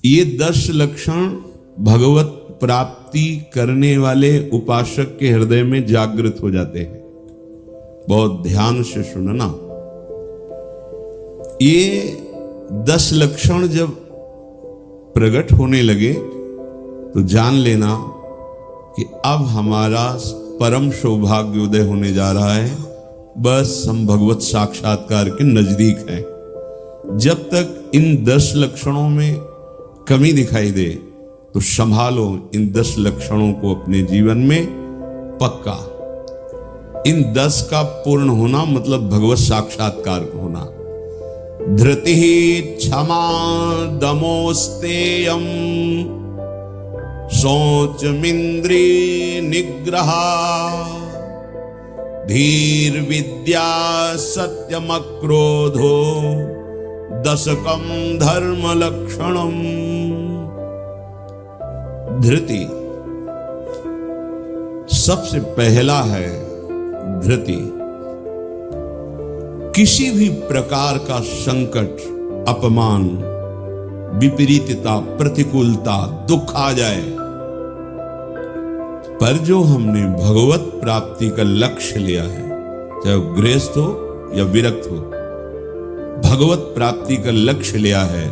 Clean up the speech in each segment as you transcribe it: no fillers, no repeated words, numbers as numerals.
ये 10 लक्षण भगवत प्राप्ति करने वाले उपासक के हृदय में जागृत हो जाते हैं। बहुत ध्यान से सुनना। ये 10 लक्षण जब प्रकट होने लगे तो जान लेना कि अब हमारा परम सौभाग्य उदय होने जा रहा है। बस हम भगवत साक्षात्कार के नजदीक हैं। जब तक इन 10 लक्षणों में कमी दिखाई दे तो संभालो इन 10 लक्षणों को अपने जीवन में पक्का। इन 10 का पूर्ण होना मतलब भगवत साक्षात्कार को होना। धृति क्षमा दमोस्तेयम शौचमिंद्री निग्रह धीर विद्या सत्यमक्रोधो दशकम धर्म लक्षणम। धृति सबसे पहला है। धृति किसी भी प्रकार का संकट, अपमान, विपरीतता, प्रतिकूलता, दुख आ जाए, पर जो हमने भगवत प्राप्ति का लक्ष्य लिया है, चाहे वो गृहस्थ हो या विरक्त हो, भगवत प्राप्ति का लक्ष्य लिया है,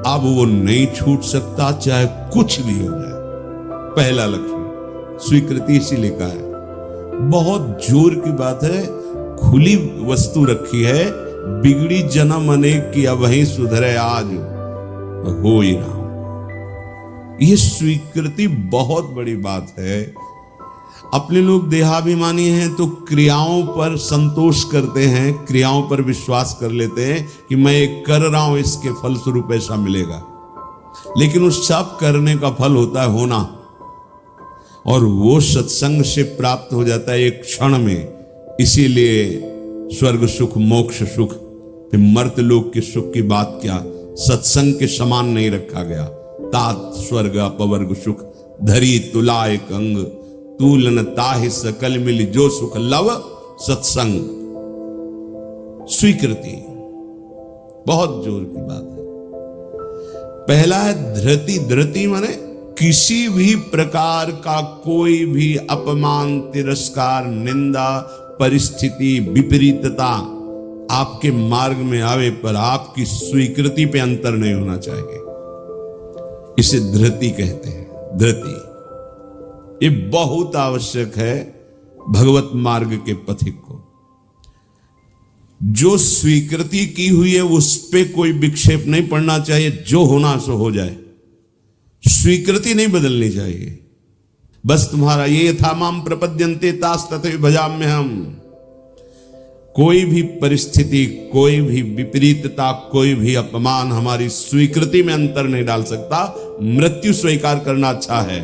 अब वो नहीं छूट सकता, चाहे कुछ भी हो जाए। पहला लक्ष्य स्वीकृति इसीलिए कहा है। बहुत जोर की बात है। खुली वस्तु रखी है, बिगड़ी जन्म अनेक की अब वही सुधरे आज हो ही रहा हूं। यह स्वीकृति बहुत बड़ी बात है। अपने लोग देहाभिमानी हैं तो क्रियाओं पर संतोष करते हैं, क्रियाओं पर विश्वास कर लेते हैं कि मैं ये कर रहा हूं, इसके फलस्वरूप ऐसा मिलेगा। लेकिन उस सब करने का फल होता है होना, और वो सत्संग से प्राप्त हो जाता है एक क्षण में। इसीलिए स्वर्ग सुख, मोक्ष सुख, फिर मर्त्यलोक के सुख की बात क्या, सत्संग के समान नहीं रखा गया। तात स्वर्ग अपवर्ग सुख धरी तुला एक अंग, तूलन ताहि सकल मिल जो सुख लव सत्संग। स्वीकृति बहुत जोर की बात है। पहला है धृति। धृति माने किसी भी प्रकार का कोई भी अपमान, तिरस्कार, निंदा, परिस्थिति, विपरीतता आपके मार्ग में आवे पर आपकी स्वीकृति पे अंतर नहीं होना चाहिए। इसे धृति कहते हैं। धृति ये बहुत आवश्यक है भगवत मार्ग के पथिक को। जो स्वीकृति की हुई है उस पे कोई विक्षेप नहीं पड़ना चाहिए। जो होना सो हो जाए, स्वीकृति नहीं बदलनी चाहिए। बस तुम्हारा ये यथा माम प्रपद्यन्ते तास तथैव भजाम्यहम्। कोई भी परिस्थिति, कोई भी विपरीतता, कोई भी अपमान हमारी स्वीकृति में अंतर नहीं डाल सकता। मृत्यु स्वीकार करना अच्छा है,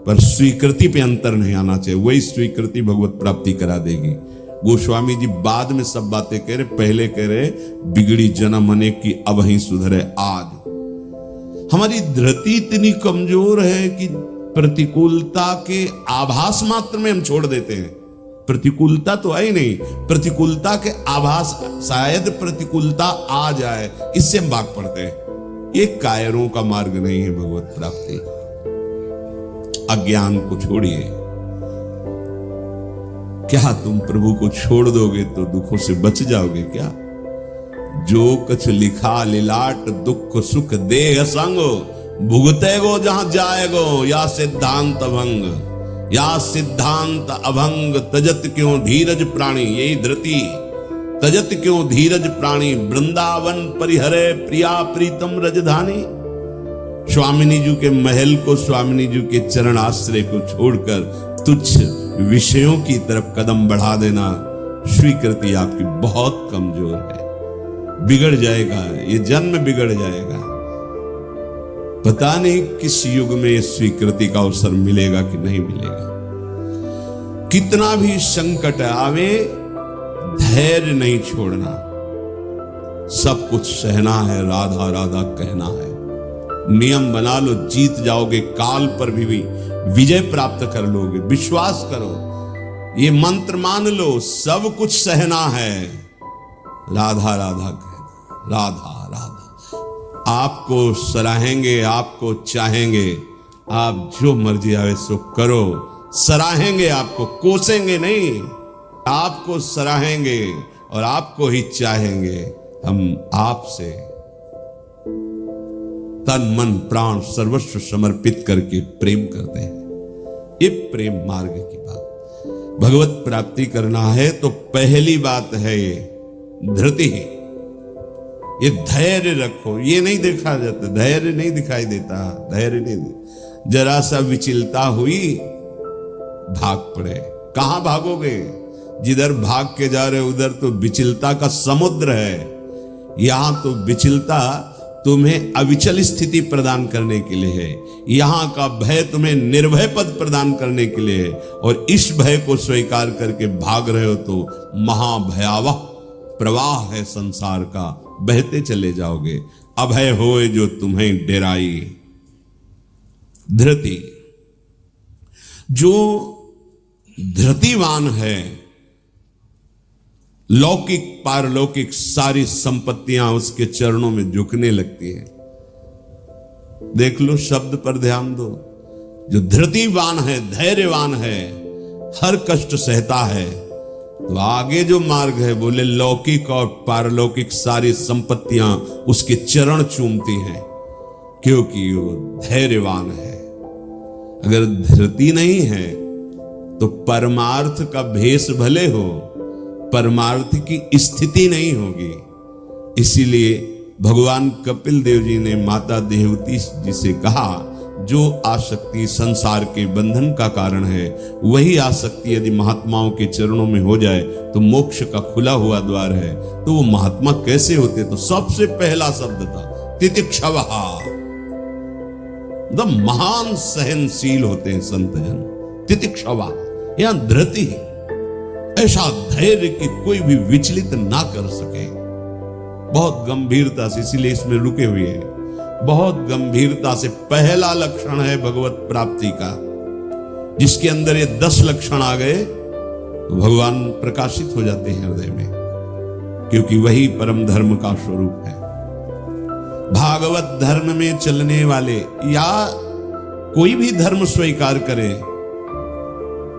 पर स्वीकृति पे अंतर नहीं आना चाहिए। वही स्वीकृति भगवत प्राप्ति करा देगी। गोस्वामी जी बाद में सब बातें कह रहे, पहले कह रहे बिगड़ी जन्म अनेक की अब ही सुधरे आज। हमारी धृति इतनी कमजोर है कि प्रतिकूलता के आभास मात्र में हम छोड़ देते हैं। प्रतिकूलता तो आई नहीं, प्रतिकूलता के आभास, शायद प्रतिकूलता आ जाए, इससे हम भाग पड़ते हैं। ये कायरों का मार्ग नहीं है भगवत प्राप्ति। अज्ञान को छोड़िए। क्या तुम प्रभु को छोड़ दोगे तो दुखों से बच जाओगे क्या? जो कुछ लिखा लिलाट दुख सुख देह संग, भुगतेगो जहां जाएगो या सिद्धांत भंग। या सिद्धांत अभंग तजत क्यों धीरज प्राणी। यही धृति। तजत क्यों धीरज प्राणी, वृंदावन परिहरे प्रिया प्रीतम रजधानी। स्वामिनी जी के महल को, स्वामिनी जी के चरण आश्रय को छोड़कर तुच्छ विषयों की तरफ कदम बढ़ा देना, स्वीकृति आपकी बहुत कमजोर है। बिगड़ जाएगा, ये जन्म बिगड़ जाएगा। पता नहीं किस युग में ये स्वीकृति का अवसर मिलेगा कि नहीं मिलेगा। कितना भी संकट आवे, धैर्य नहीं छोड़ना। सब कुछ सहना है, राधा राधा कहना है। नियम बना लो, जीत जाओगे। काल पर भी विजय प्राप्त कर लोगे। विश्वास करो, ये मंत्र मान लो, सब कुछ सहना है। राधा राधा कहना, राधा राधा। आपको सराहेंगे, आपको चाहेंगे, आप जो मर्जी आवे सो करो। सराहेंगे आपको, कोसेंगे नहीं, आपको सराहेंगे और आपको ही चाहेंगे। हम आपसे तन मन प्राण सर्वस्व समर्पित करके प्रेम करते हैं। ये प्रेम मार्ग की बात। भगवत प्राप्ति करना है तो पहली बात है ये धृति। ये धैर्य रखो। ये नहीं देखा जाता, धैर्य नहीं दिखाई देता, धैर्य नहीं। जरा सा विचलता हुई, भाग पड़े। कहां भागोगे? जिधर भाग के जा रहे उधर तो विचलता का समुद्र है। यहां तो विचलता तुम्हें अविचल स्थिति प्रदान करने के लिए है। यहां का भय तुम्हें निर्भय पद प्रदान करने के लिए है। और इस भय को स्वीकार करके भाग रहे हो तो महाभयावह प्रवाह है संसार का, बहते चले जाओगे। अभय होए जो तुम्हें डेराई। धृति, जो धृतिवान है, लौकिक पारलौकिक सारी संपत्तियां उसके चरणों में झुकने लगती है। देख लो, शब्द पर ध्यान दो। जो धृतिवान है, धैर्यवान है, हर कष्ट सहता है, तो आगे जो मार्ग है बोले लौकिक और पारलौकिक सारी संपत्तियां उसके चरण चूमती हैं, क्योंकि वो धैर्यवान है। अगर धृति नहीं है तो परमार्थ का भेष भले हो, परमार्थ की स्थिति नहीं होगी। इसीलिए भगवान कपिल देव जी ने माता देवती जी से कहा, जो आसक्ति संसार के बंधन का कारण है, वही आसक्ति यदि महात्माओं के चरणों में हो जाए तो मोक्ष का खुला हुआ द्वार है। तो वो महात्मा कैसे होते? तो सबसे पहला शब्द था तितिक्षवः। महान सहनशील होते हैं संत जन। तितिक्षवः या धृति, ऐसा धैर्य कि कोई भी विचलित ना कर सके। बहुत गंभीरता से, इसीलिए इसमें रुके हुए हैं, बहुत गंभीरता से। पहला लक्षण है भगवत प्राप्ति का। जिसके अंदर ये 10 लक्षण आ गए तो भगवान प्रकाशित हो जाते हैं हृदय में, क्योंकि वही परम धर्म का स्वरूप है। भागवत धर्म में चलने वाले या कोई भी धर्म स्वीकार करे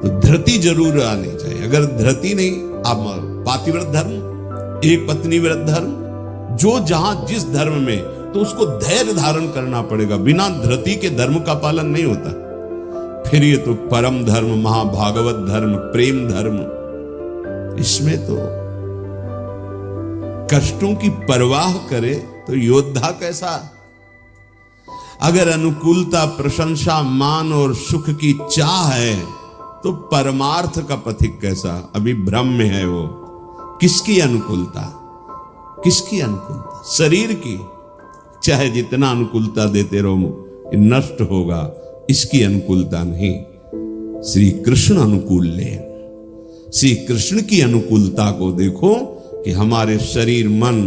तो धृति जरूर आनी चाहिए। अगर धृति नहीं, आप पातिव्रत धर्म, एक पत्नी व्रत धर्म, जो जहां जिस धर्म में, तो उसको धैर्य धारण करना पड़ेगा। बिना धृति के धर्म का पालन नहीं होता। फिर ये तो परम धर्म, महाभागवत धर्म, प्रेम धर्म, इसमें तो कष्टों की परवाह करे तो योद्धा कैसा। अगर अनुकूलता, प्रशंसा, मान और सुख की चाह है तो परमार्थ का पथिक कैसा। अभी भ्रम में है वो। किसकी अनुकूलता? किसकी अनुकूलता? शरीर की। चाहे जितना अनुकूलता देते रहो, नष्ट होगा। इसकी अनुकूलता नहीं। श्री कृष्ण अनुकूल ले। श्री कृष्ण की अनुकूलता को देखो कि हमारे शरीर, मन,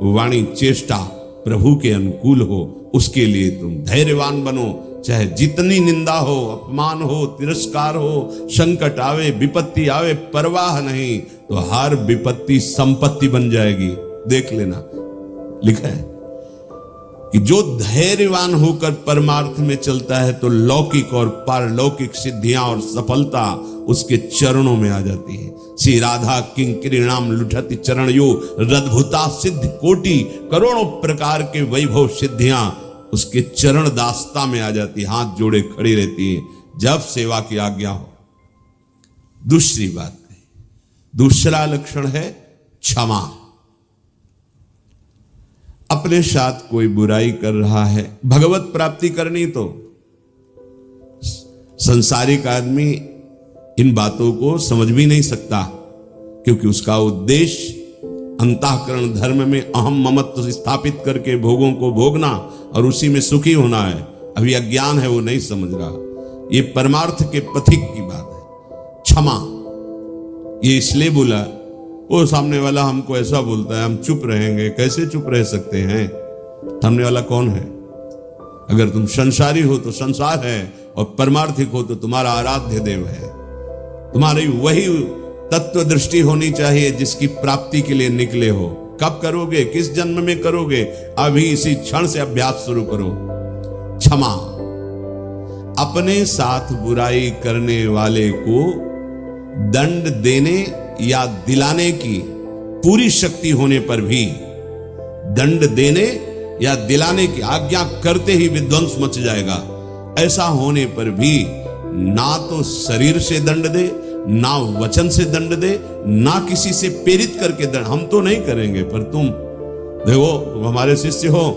वाणी, चेष्टा प्रभु के अनुकूल हो। उसके लिए तुम धैर्यवान बनो। चाहे जितनी निंदा हो, अपमान हो, तिरस्कार हो, संकट आवे, विपत्ति आवे, परवाह नहीं। तो हर विपत्ति संपत्ति बन जाएगी। देख लेना, लिखा है कि जो धैर्यवान होकर परमार्थ में चलता है तो लौकिक और पारलौकिक सिद्धियां और सफलता उसके चरणों में आ जाती है। श्री राधा किंकरीणाम लुठति चरणयो रद्भुता सिद्ध कोटि। करोड़ों प्रकार के वैभव सिद्धियां उसके चरण दास्ता में आ जाती, हाथ जोड़े खड़ी रहती है जब सेवा की आज्ञा हो। दूसरी बात, दूसरा लक्षण है क्षमा। अपने साथ कोई बुराई कर रहा है, भगवत प्राप्ति करनी तो संसारिक आदमी इन बातों को समझ भी नहीं सकता, क्योंकि उसका उद्देश्य अंतःकरण धर्म में अहम ममत्व स्थापित करके भोगों को भोगना और उसी में सुखी होना है। अभी अज्ञान है, वो नहीं समझ रहा। ये परमार्थ के पथिक की बात है। क्षमा, ये इसलिए बोला, वो सामने वाला हमको ऐसा बोलता है, हम चुप रहेंगे। कैसे चुप रह सकते हैं? सामने वाला कौन है? अगर तुम संसारी हो तो संसार है, और परमार्थिक हो तो तुम्हारा आराध्य देव है। तुम्हारी वही तत्व दृष्टि होनी चाहिए जिसकी प्राप्ति के लिए निकले हो। कब करोगे, किस जन्म में करोगे? अभी इसी क्षण से अभ्यास शुरू करो। क्षमा, अपने साथ बुराई करने वाले को दंड देने या दिलाने की पूरी शक्ति होने पर भी, दंड देने या दिलाने की आज्ञा करते ही विध्वंस मच जाएगा, ऐसा होने पर भी ना तो शरीर से दंड दे, ना वचन से दंड दे, ना किसी से प्रेरित करके दंड। हम तो नहीं करेंगे, पर तुम देखो, तुम हमारे शिष्य हो,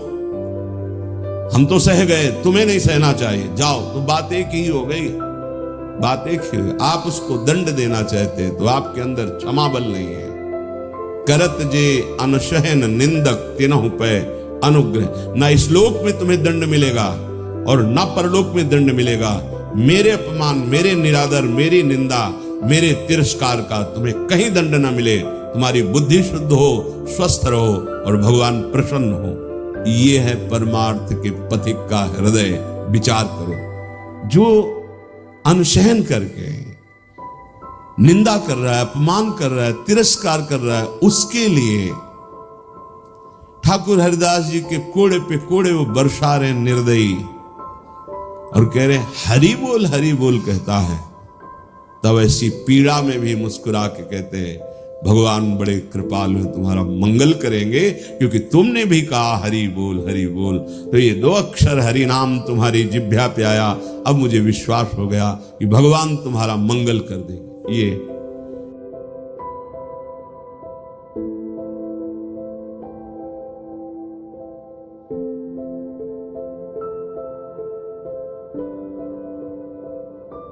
हम तो सह गए, तुम्हें नहीं सहना चाहिए, जाओ। तो बात एक ही हो गई, बात एक ही। आप उसको दंड देना चाहते तो आपके अंदर क्षमा बल नहीं है। करत जे अनशहन निंदक तिनहु पे अनुग्रह। ना इस लोक में तुम्हें दंड मिलेगा और ना परलोक में दंड मिलेगा। मेरे अपमान, मेरे निरादर, मेरी निंदा, मेरे तिरस्कार का तुम्हें कहीं दंड ना मिले। तुम्हारी बुद्धि शुद्ध हो, स्वस्थ रहो और भगवान प्रसन्न हो। ये है परमार्थ के पथिक का हृदय। विचार करो, जो अनशहन करके निंदा कर रहा है, अपमान कर रहा है, तिरस्कार कर रहा है, उसके लिए ठाकुर हरिदास जी के कोड़े पे कोड़े वो बरसा रहे निर्दयी और कह रहे हरि बोल कहता है। तब ऐसी पीड़ा में भी मुस्कुरा के कहते हैं भगवान बड़े कृपालु हैं, तुम्हारा मंगल करेंगे, क्योंकि तुमने भी कहा हरि बोल। तो ये 2 अक्षर हरि नाम तुम्हारी जिह्वा पे आया, अब मुझे विश्वास हो गया कि भगवान तुम्हारा मंगल कर देंगे। ये